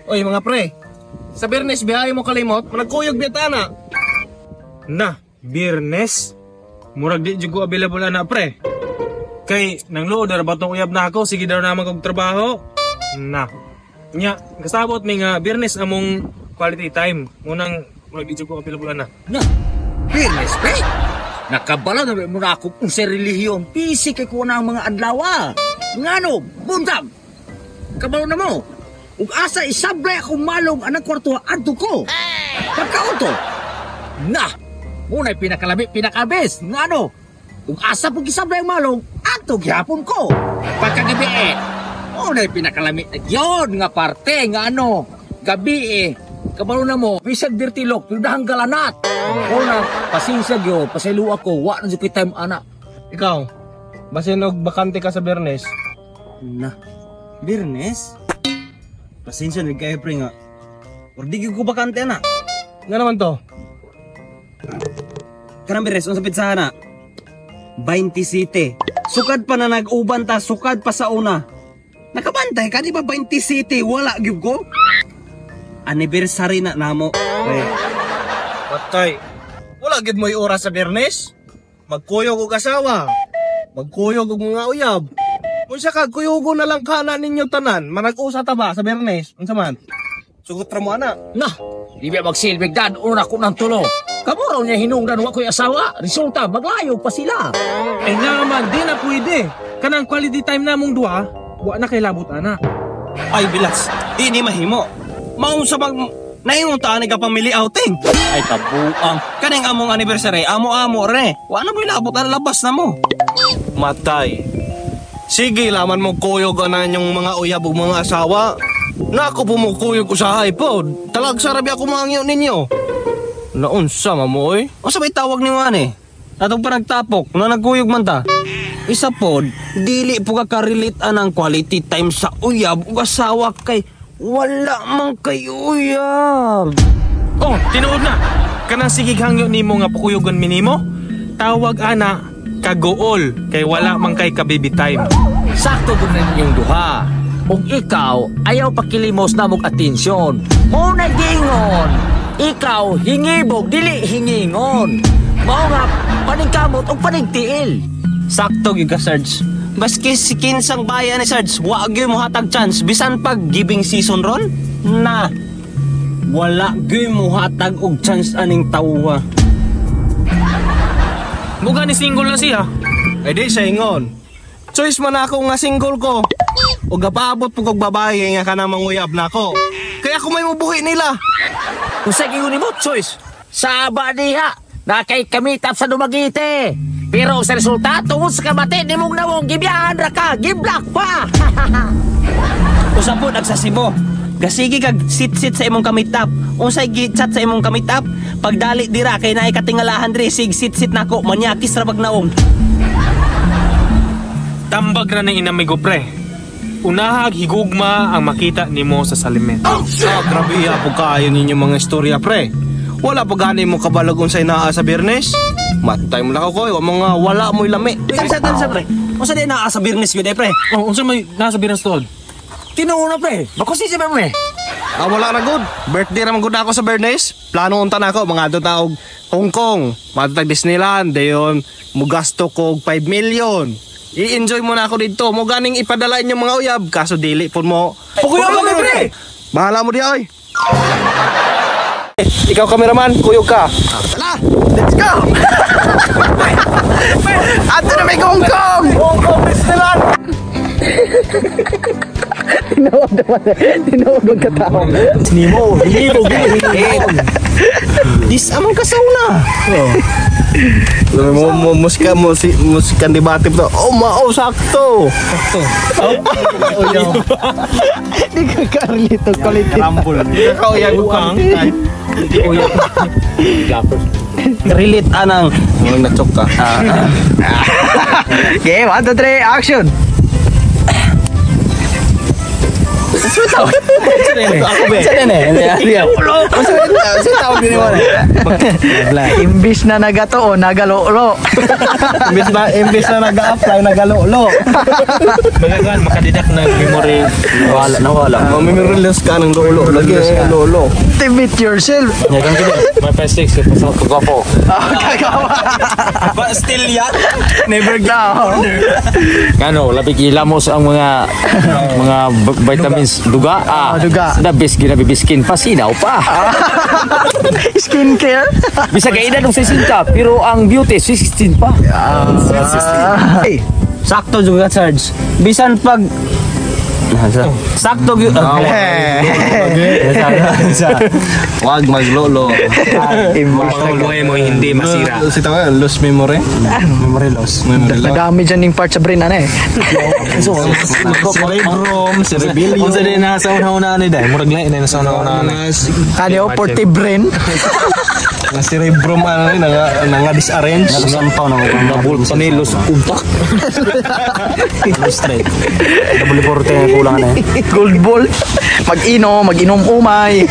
Oy mga pre, sa Biyernes biyahe mo kalimot, managkuyog biyata na. Na, Biyernes? Murag di jud ko available na pre. Kay nang luod na batong uyab na ako, sige daw naman kog trabaho. Na. Nya, kasabot mi nga Biyernes among quality time. Munang murag di jud ko available na. Na, Biyernes pre? Nakabala na mo na ako kung sa relihiyon. Pisi kay ko na ang mga adlaw. Ngano, buntag. Kabalo na mo. Ug asa isablay akong malong anang kwarto adto ko. Pagkaunto. Na, muna'y pinakalami, pinakabes. Ngano, ug asa pag isablay ang malong adto gihapon ko. Pagkagabi muna'y pinakalami. Yon nga parte, ngano, gabi kabalo na mo, bisag dirtilok, pindahang galanat. Una, pasensya gyo, pasaylo ako, wa na jud time ana. Ikaw, basin og bakante ka sa Biyernes. Na, Biyernes? Pasensya na kayo pre nga. Or di ko bakante na. Nga naman to? Kanang Biyernes, unsa pitsa na? 27. Sukad pa na nag-uban ta, sukad pa sa una. Nakabantay ka, di ba 27? Wala gyud ko. Anniversary na namo. Patay. Wala gid mo oras sa Biyernes. Magkuyog og asawa. Magkuyog og mga uyab. Unsa ka kuyugo na lang kana ninyo tanan, manag-usa ta ba sa Biyernes? Unsa man? Sugot ra mo ana. Na, di ba magsilbig dan una ko nang tulo. Kamuraw niya hinungdan wa ko'y asawa. Resulta, maglayo pa sila. Eh nga man, di na pwede. Kanang quality time namong duha, wa na kay labot ana. Ay Bilats, di ni mahimo. Maong sa bang naingon ta ni ka pamili outing. Ay kabuang. Kaning among anniversary, amo-amo re. Wa na mo ilabot ang labas na mo. Matay. Sige, laman mo kuyog na yung mga uyab ug mga asawa. Nako pumukuyog usahay pod. Talag sarabi ako mangyo ninyo. Naunsa mamoy? O sabay tawag ni Juan Atong pa nagtapok, na nagkuyog man ta. Isa pod, dili po ka-relate anang quality time sa uyab ug asawa kay wala man kay uyab. Oh, tinuod na. Kanang sigig hangyo nimo nga pukuyogon mi nimo. Tawag ana kagool kay wala man kay kabibi time. Sakto gud na ninyong duha. Ug ikaw ayaw pakilimos na mong atensyon. Mo na gingon. Ikaw hingibog dili hingingon. Mao nga paningkamot ug paningtiil. Sakto gyud ka Sarge. Baski si kinsang bayan ni Sarge, wa gyud mo hatag chance bisan pag giving season ron. Na wala gyud mo hatag og chance aning tawwa. Muga ni single na siya. Ay di siya ingon. Choice man ako nga single ko. O gapaabot po kong babae nga ka namang uyab na ako. Kaya ako may mabuhi nila. Kung sa gingon mo choice, saba diha na kay kamitap sa Dumaguete. Pero sa resulta, tungod sa kamati, di mong nawong gibiyahan ra ka, giblak pa! Usa po nagsasibo. Gasigi kag sit-sit sa imong kamitap. Unsay gi-chat sa imong kamitap, pagdali dira kay naay katingalahan diri sig sit-sit nako, manyakis ra bag naong. Tambag na ng inamigo pre. Unahag higugma ang makita nimo sa salimen. Grabe po kaayo ninyo mga istorya pre. Wala pa gani mo kabalog unsay naa sa Biyernes. Matay mo lang ako mga wala mo'y lami. Tansa pre. Unsa di naa sa Biyernes gyud pre? Oh, unsa may nasa Biyernes tod? Tinuuna pre, bakusi si meme. Wala na good. Birthday naman good na ako sa Biyernes. Plano unta na ako mga taog Hong Kong. Mga taog Disneyland. Dayon mugasto ko 5 million. I-enjoy mo na ako dito. Mo ganing ipadala inyong mga uyab. Kaso dili po mo. Pukuyog mo pre! Bahala mo di ay. Ikaw kameraman, kuyog ka. Tara, let's go. Ato na may Hong Kong. Hong Kong Disneyland. Tinawag magkatao. Nimo, Dis among kasauna. Musikan debate to. Oh, mao sakto. Di ka karlito kulit. Rambol. Di ka uyag ukang. Di uyag. Relate anang Mo natsok ka. Okay, 1, 2, 3, action. Ako be. Saan eh? Sa tawag din mo. Imbis na nagato o nagalolo. Imbis na nag-a-apply, nagalolo. Magagaan, makadidak na memory. Nawala. Memory loss ka ng lolo. Lagi lolo. Activate yourself. Yagan ko din. May plastic sa pagkapo. But still yan. Never get order. Kano, labig ilamos ang mga vitamins duga. Duga. The best ginabibiskin pa, sinaw pa. Skincare. Bisa kaedad ng 60, pero ang beauty 16 pa. Hey, Sakto juga Sarge. Bisan pag sakto gyud. Wag maglolo. Buhay mo hindi masira. Si tawa, lost memory. Memory loss. Memory loss. madami dyan yung part sa brain ano eh. Cerebrum, cerebellum. Unsa din na sa una-una ni dai, murag lain na sa una-una. Ano, portive brain. Nga cerebrum ano rin, nga disarrange. Sampaw na ko. Nabul sa nilos untak. Straight. Double forte kulang na eh. Gold ball. Mag-inom umay.